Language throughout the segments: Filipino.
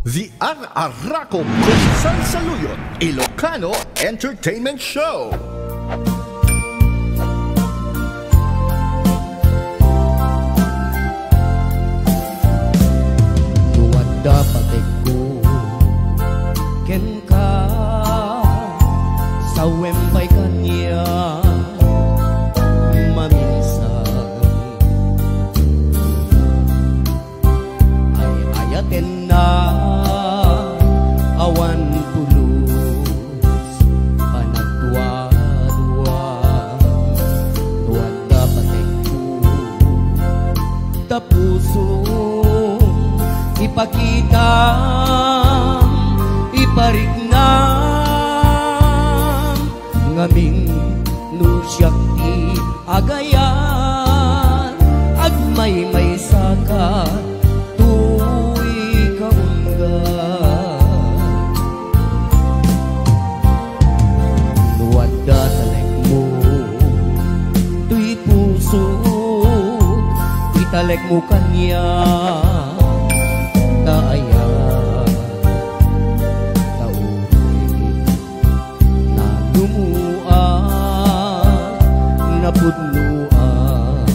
The Araraco Kulisan Saluyot Ilocano Entertainment Show. Dapat ko ken ka sa wempay kanya maminsan ay ayaten na awan pulos panagdwa-dwa duwan dapat ko tapuso ipakita, iparignan ngaming nusyakti agayan agmay-may saka tuy kaunggan nuwadda talek mo tuy puso italek mo kanya taaya tauri na lumuan na pudnuan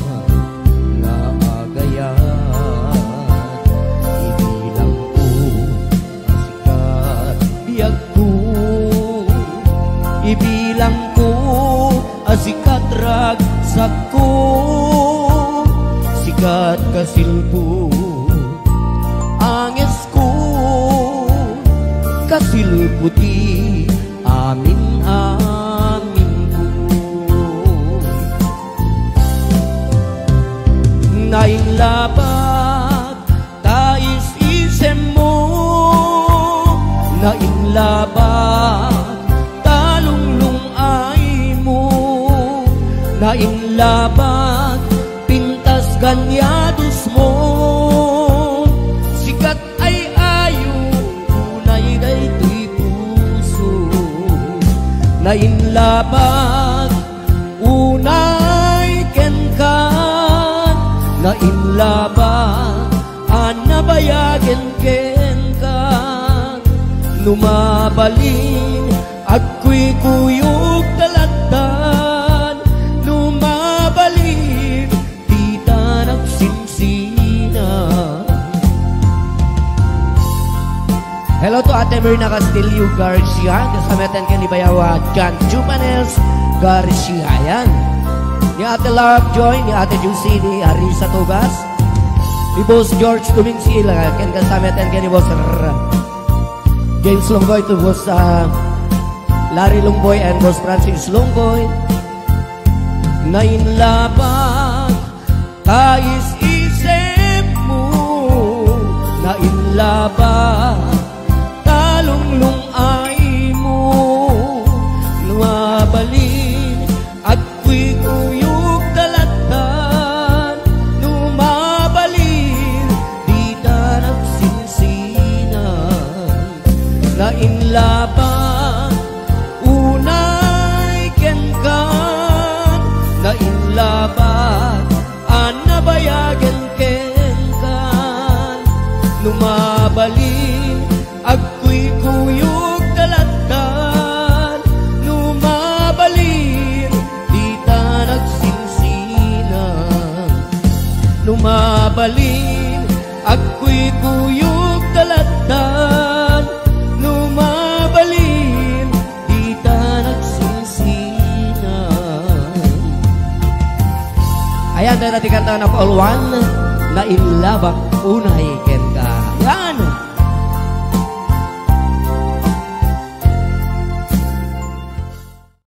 na agayan ibilang ko asikat biyag ko ibilang ko asikat ragsak ko sikat kasilpo angis ko kasilputi amin amin ko naing labat tais isem mo naing labat talunglung ay mo naing labat pintas ganyados mo sikat ay ayo unay daytoy puso lain labat unay kenkan lain labat anabayagen kenkan numabalin agko'y kuyog talatan numabalin di tanag sinsinan. Hello to Ate Mirna Castillo Garcia, kasamatan ka ni Bayawa John Jumanes Garcia. Yan. Ni Ate Lovejoy, ni Ate Juicy, ni Arisa Tugas, ni Boss George Tumingsila, kan kasamatan ka ni Boss James Longboy, to Boss Larry Longboy and Boss Francis Longboy. Nainlaban, tais isip mo, nainlaban talunglung ay mo numabalin agko'y kuyog talatan numabalin di tanag sinsinan nainlaban unay kenkan nainlaban anabayagen kenkan numabalin agko'y kuyog talatan numabalin di tanag sinsinan numabalin agko'y kuyog talatan numabalin di tanag sinsinan. Ayan na natin kanta na Paul Juan na inlabak unay ken